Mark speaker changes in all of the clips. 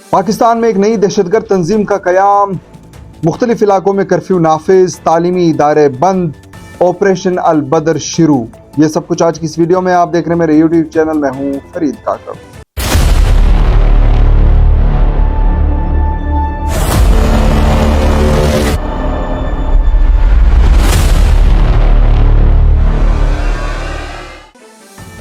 Speaker 1: पाकिस्तान में एक नई दहशतगर्द तंजीम का क़याम, मुख्तलिफ इलाकों में कर्फ्यू नाफिज, तालीमी इदारे बंद, ऑपरेशन अल बदर शुरू। ये सब कुछ आज की इस वीडियो में आप देख रहे हैं मेरे यूट्यूब चैनल में। हूँ फरीद काकर।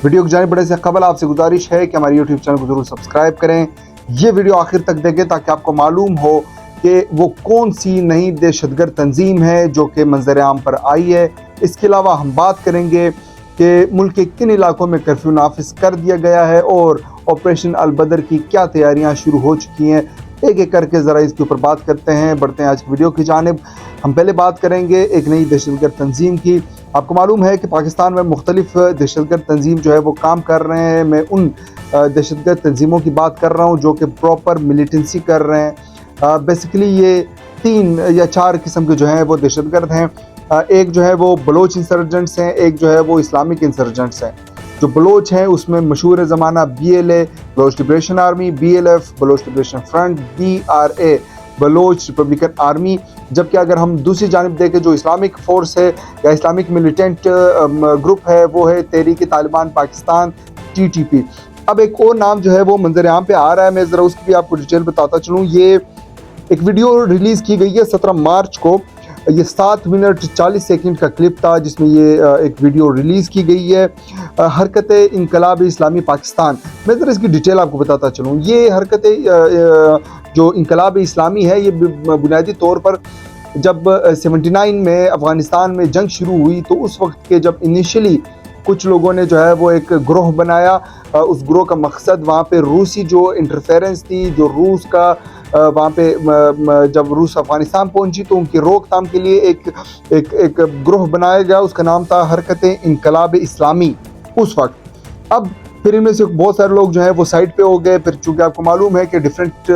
Speaker 1: वीडियो को जाने बड़े से कबल आपसे गुजारिश है कि हमारे यूट्यूब चैनल को जरूर सब्सक्राइब करें। ये वीडियो आखिर तक देखें ताकि आपको मालूम हो कि वो कौन सी नई दहशतगर्द तंजीम है जो कि मंजर आम पर आई है। इसके अलावा हम बात करेंगे कि मुल्क के किन इलाकों में कर्फ्यू नाफिज कर दिया गया है और ऑपरेशन अल बदर की क्या तैयारियां शुरू हो चुकी हैं। एक एक करके ज़रा इसके ऊपर बात करते हैं। बढ़ते हैं आज की वीडियो की जानिब। हम पहले बात करेंगे एक नई दहशतगर्द तंजीम की। आपको मालूम है कि पाकिस्तान में मुख्तलिफ दहशतगर्द तंजीम जो है वो काम कर रहे हैं। मैं उन दहशतगर्द तंजीमों की बात कर रहा हूँ जो कि प्रॉपर मिलिटेंसी कर रहे हैं। बेसिकली ये 3 या 4 किस्म के जो हैं वो दहशतगर्द हैं। एक जो है वो बलोच इंसर्जेंट्स हैं, एक जो है वो इस्लामिक इंसर्जेंट्स हैं। जो बलोच हैं उसमें मशहूर ज़माना BLA Baloch Liberation Army, BLF Baloch Liberation Front, BRA Baloch Republican Army. जबकि अगर हम दूसरी जानिब देखें जो इस्लामिक फोर्स है या इस्लामिक मिलिटेंट ग्रुप है वो है तहरीक तालिबान पाकिस्तान TTP। अब एक और नाम जो है वो मंजर आम पे आ रहा है, मैं ज़रा उसकी भी आपको डिटेल बताता चलूँ। ये एक वीडियो रिलीज़ की गई है 17 मार्च को। ये 7 मिनट 40 सेकंड का क्लिप था जिसमें ये एक वीडियो रिलीज़ की गई है। हरकत इनकलाब इस्लामी पाकिस्तान। मैं ज़रा इसकी डिटेल आपको बताता चलूँ। ये हरकत जो इनकलाब इस्लामी है ये बुनियादी तौर पर जब 79 में अफ़गानिस्तान में जंग शुरू हुई तो उस वक्त के जब इनिशियली कुछ लोगों ने जो है वो एक ग्रोह बनाया। उस ग्रोह का मकसद वहाँ पे रूसी जो इंटरफेरेंस थी, जो रूस का वहाँ पे जब रूस अफ़गानिस्तान पहुंची तो उनकी रोकथाम के लिए एक ग्रोह बनाया गया। उसका नाम था हरकत इनकलाब इस्लामी उस वक्त। अब फिर इनमें से बहुत सारे लोग जो है वो साइड पे हो गए। फिर चूँकि आपको मालूम है कि डिफरेंट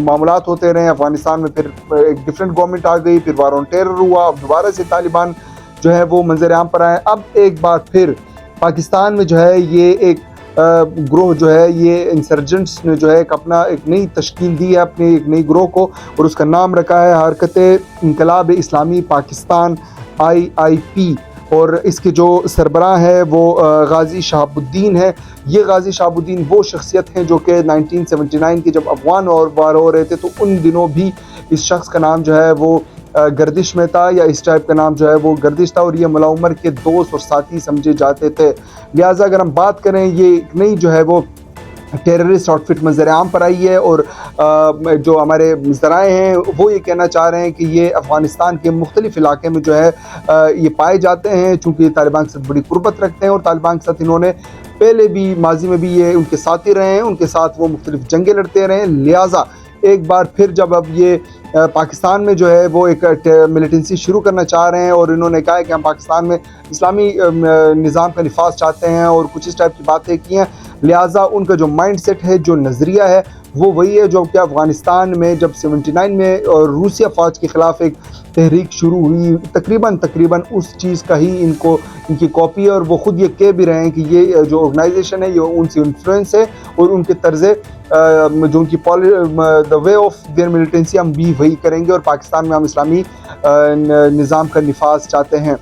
Speaker 1: मामलात होते रहे अफ़गानिस्तान में, फिर एक डिफरेंट गवर्नमेंट आ गई, फिर वार ऑन टेरर हुआ, अब दोबारा से तालिबान जो है वो मंजर आम पर आए। अब एक बार फिर पाकिस्तान में जो है ये एक ग्रोह जो है ये इंसर्जेंट्स ने जो है अपना एक नई तश्कील दी है अपनी एक नई ग्रोह को, और उसका नाम रखा है हरकत इनकलाब इस्लामी पाकिस्तान IIP। और इसके जो सरबराह है वो गाजी शहाबुद्दीन है। ये गाजी शहाबुद्दीन वो शख्सियत हैं जो कि 1979 के जब अफगान और वार हो रहे थे तो उन दिनों भी इस शख्स का नाम जो है वो गर्दिश में था, या इस टाइप का नाम जो है वो गर्दिश था, और ये मुल्ला उमर के दोस्त और साथी समझे जाते थे। लिहाजा अगर हम बात करें ये नई जो है वो टेररिस्ट आउटफिट मंजर आम पर आई है। और जो हमारे ज़राए हैं वो ये कहना चाह रहे हैं कि ये अफ़गानिस्तान के मुख्तलिफ इलाके में जो है ये पाए जाते हैं। चूँकि तालिबान के साथ बड़ी कुर्बत रखते हैं और तालिबान के साथ इन्होंने पहले भी माजी में भी ये उनके साथी रहे हैं, उनके साथ वो मुख्तलिफ जंगें लड़ते रहे हैं। लिहाजा एक बार फिर जब अब ये पाकिस्तान में जो है वो एक मिलिटेंसी शुरू करना चाह रहे हैं और इन्होंने कहा है कि हम पाकिस्तान में इस्लामी निज़ाम का निफाज चाहते हैं और कुछ इस टाइप की बातें की हैं। लिहाजा उनका जो माइंड सेट है, जो नज़रिया है वो वही है जो कि अफ़गानिस्तान में जब 79 में रूसी फ़ौज के ख़िलाफ़ एक तहरीक शुरू हुई, तकरीबन उस चीज़ का ही इनकी कॉपी है। और वो ख़ुद ये कह भी रहे हैं कि ये जो ऑर्गेनाइजेशन है ये उनसे इन्फ्लुएंस है और उनके तर्ज़े जो उनकी the way of their militancy हम भी वही करेंगे और पाकिस्तान में हम इस्लामी निज़ाम का निफाज चाहते हैं।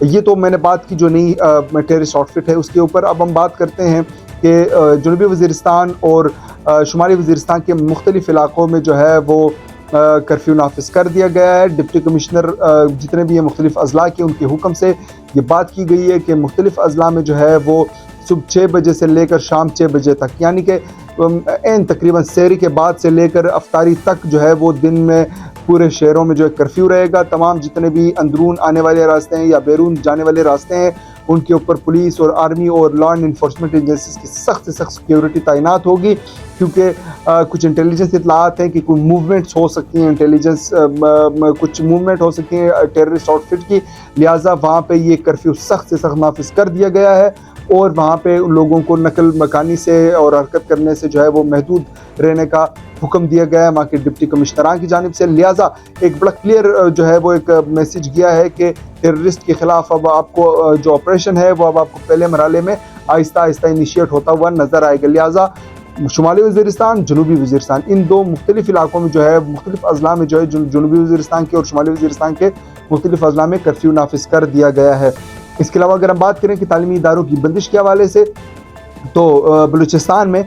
Speaker 1: ये तो मैंने बात की जो नई टेररिस्ट आउटफिट है उसके ऊपर। अब हम बात करते हैं कि जनूबी वज़ीरिस्तान और शुमाली वज़ीरिस्तान के मुख्तलिफ़ इलाक़ों में जो है वो कर्फ्यू नाफिज कर दिया गया है। डिप्टी कमिश्नर जितने भी ये मुख्तलिफ़ अज़ला के उनके हुक्म से ये बात की गई है कि मुख्तलिफ़ अज़ला में जो है वो सुबह 6 बजे से लेकर शाम 6 बजे तक, यानी कि तकरीबन सहरी के बाद से लेकर अफ्तारी तक जो है वो दिन में पूरे शहरों में जो है कर्फ्यू रहेगा। तमाम जितने भी अंदरून आने वाले रास्ते हैं या बैरून जाने वाले रास्ते हैं उनके ऊपर पुलिस और आर्मी और लॉ एंड इन्फोर्समेंट एजेंसीज की सख्त से सख्त सिक्योरिटी तैनात होगी, क्योंकि कुछ इंटेलिजेंस इत्तलात हैं कि कोई मूवमेंट्स हो सकती हैं, कुछ मूवमेंट हो सकती हैं टेररिस्ट आउटफिट की। लिहाजा वहाँ पे ये कर्फ्यू सख्त से सख्त नाफिज कर दिया गया है और वहाँ पे उन लोगों को नकल मकानी से और हरकत करने से जो है वो महदूद रहने का हुक्म दिया गया है वहाँ के डिप्टी कमिश्नरान की जानिब से। लिहाजा एक बड़ा क्लियर जो है वो एक मैसेज गया है कि टेररिस्ट के ख़िलाफ़ अब आपको जो ऑपरेशन है वो अब आपको पहले मरहले में आहिस्ता आहिस्ता इनिशिएट होता हुआ नज़र आएगा। लिहाजा شمالی وزیرستان، جنوبی وزیرستان، ان دو مختلف علاقوں میں جو ہے مختلف اضلاع میں جو ہے جنوبی وزیرستان کے اور شمالی وزیرستان کے مختلف اضلاع میں کرفیو نافذ کر دیا گیا ہے۔ اس کے علاوہ اگر ہم بات کریں کہ تعلیمی اداروں کی بندش کے حوالے سے، تو بلوچستان میں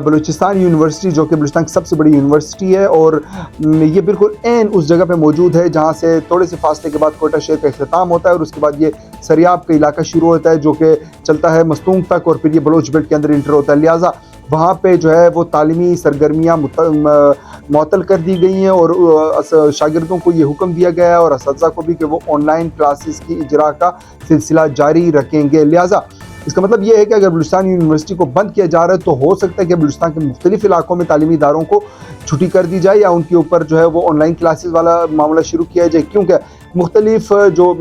Speaker 1: بلوچستان یونیورسٹی جو کہ بلوچستان کی سب سے بڑی یونیورسٹی ہے اور یہ بالکل عین اس جگہ پہ موجود ہے جہاں سے تھوڑے سے فاصلے کے بعد کوئٹہ شہر کا اختتام ہوتا ہے، اور اس کے بعد یہ سریاب کا علاقہ شروع ہوتا ہے جو کہ چلتا ہے مستونگ تک، اور پھر یہ بلوچ بیلٹ کے اندر انٹر ہوتا ہے۔ لہٰذا وہاں پہ جو ہے وہ تعلیمی سرگرمیاں معطل کر دی گئی ہیں، اور شاگردوں کو یہ حکم دیا گیا ہے اور اساتذہ کو بھی کہ وہ آن لائن کلاسز کی اجرا کا سلسلہ جاری رکھیں گے۔ لہٰذا اس کا مطلب یہ ہے کہ اگر بلوچستان یونیورسٹی کو بند کیا جا رہا ہے تو ہو سکتا ہے کہ بلوچستان کے مختلف علاقوں میں تعلیمی اداروں کو چھٹی کر دی جائے یا ان کے اوپر جو ہے وہ آن لائن کلاسز والا معاملہ شروع کیا جائے، کیونکہ مختلف جو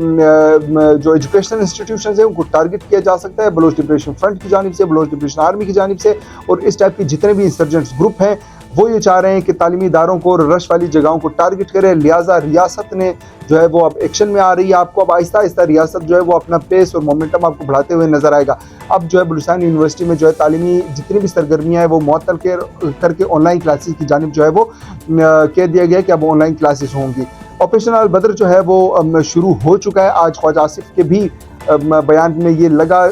Speaker 1: ایجوکیشنل انسٹیٹیوشنز ہیں ان کو ٹارگٹ کیا جا سکتا ہے بلوچ لبریشن فرنٹ کی جانب سے، بلوچ لبریشن آرمی کی جانب سے، اور اس ٹائپ کے جتنے بھی انسرجنٹس گروپ ہیں وہ یہ چاہ رہے ہیں کہ تعلیمی اداروں کو اور رش والی جگہوں کو ٹارگٹ کرے۔ لہٰذا ریاست نے جو ہے وہ اب ایکشن میں آ رہی ہے، آپ کو اب آہستہ آہستہ ریاست جو ہے وہ اپنا پیس اور مومنٹم آپ کو بڑھاتے ہوئے نظر آئے گا۔ اب جو ہے بلوچستان یونیورسٹی میں جو ہے تعلیمی جتنی بھی سرگرمیاں ہیں وہ معطل کر کے آن لائن کلاسز کی جانب جو ہے وہ کہہ دیا گیا کہ اب آن لائن کلاسز ہوں گی۔ آپریشن البدر جو ہے وہ شروع ہو چکا ہے۔ آج خواجہ آصف کے بھی بیان میں یہ لگا،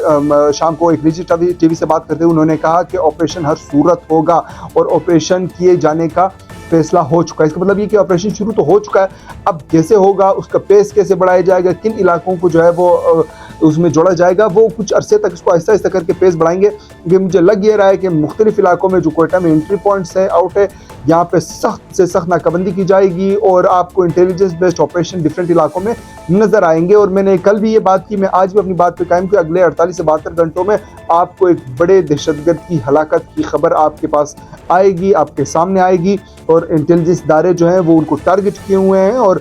Speaker 1: شام کو ایک نجی ٹی وی سے بات کرتے ہوئے انہوں نے کہا کہ آپریشن ہر صورت ہوگا اور آپریشن کیے جانے کا فیصلہ ہو چکا ہے۔ اس کا مطلب یہ کہ آپریشن شروع تو ہو چکا ہے، اب کیسے ہوگا، اس کا پیس کیسے بڑھایا جائے گا، کن علاقوں کو جو ہے وہ اس میں جوڑا جائے گا، وہ کچھ عرصے تک اس کو آہستہ آہستہ کر کے پیس بڑھائیں گے۔ کیونکہ مجھے لگ یہ رہا ہے کہ مختلف علاقوں میں جو کوئٹہ میں انٹری پوائنٹس ہے، آؤٹ ہے، یہاں پہ سخت سے سخت ناکہ بندی کی جائے گی اور آپ کو انٹیلیجنس بیسڈ آپریشن ڈفرینٹ علاقوں میں نظر آئیں گے۔ اور میں نے کل بھی یہ بات کی، میں آج بھی اپنی بات پہ قائم کہ اگلے 48 سے 72 گھنٹوں میں آپ کو ایک بڑے دہشت گرد کی ہلاکت کی خبر آپ کے پاس آئے گی، آپ کے سامنے آئے گی، اور انٹیلیجنس ادارے جو ہیں وہ ان کو ٹارگٹ کیے ہوئے ہیں۔ اور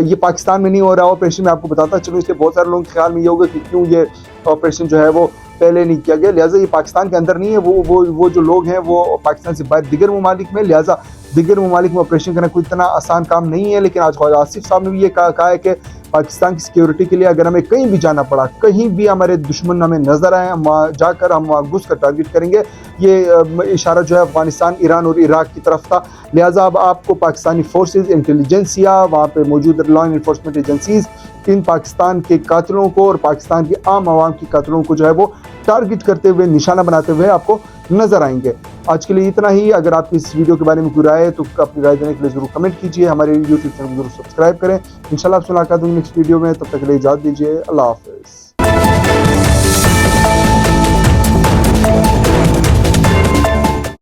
Speaker 1: یہ پاکستان میں نہیں ہو رہا آپریشن، میں آپ کو بتاتا چلوں، اس لیے بہت سارے لوگوں کے خیال میں یہ ہوگا کہ کیوں یہ آپریشن جو ہے وہ پہلے نہیں کیا گیا۔ لہٰذا یہ پاکستان کے اندر نہیں ہے، وہ جو لوگ ہیں وہ پاکستان سے باہر دیگر ممالک میں، لہٰذا دیگر ممالک میں آپریشن کرنا کوئی اتنا آسان کام نہیں ہے۔ لیکن آج خواجہ آصف صاحب نے بھی یہ کہا ہے کہ پاکستان کی سیکیورٹی کے لیے اگر ہمیں کہیں بھی جانا پڑا، کہیں بھی ہمارے دشمن ہمیں نظر آئے، ہم وہاں جا کر ہم وہاں گھس کر ٹارگٹ کریں گے۔ یہ اشارہ جو ہے افغانستان، ایران اور عراق کی طرف تھا۔ لہٰذا اب آپ کو پاکستانی فورسز، انٹیلیجنسیا، وہاں پہ موجود لا انفورسمنٹ ایجنسیز ان پاکستان کے قاتلوں کو اور پاکستان کے عام عوام کی قاتلوں کو جو ہے وہ ٹارگٹ کرتے ہوئے، نشانہ بناتے ہوئے آپ کو نظر آئیں گے۔ آج کے لیے اتنا ہی۔ اگر آپ کی اس ویڈیو کے بارے میں کوئی رائے ہے تو اپنی رائے دینے کے لیے ضرور کمنٹ کیجیے، ہمارے یوٹیوب چینل کو ضرور سبسکرائب کریں۔ انشاءاللہ آپ سے ملاقات ہوگی نیکسٹ ویڈیو میں، تب تک کے لیے اجازت دیجیے، اللہ حافظ۔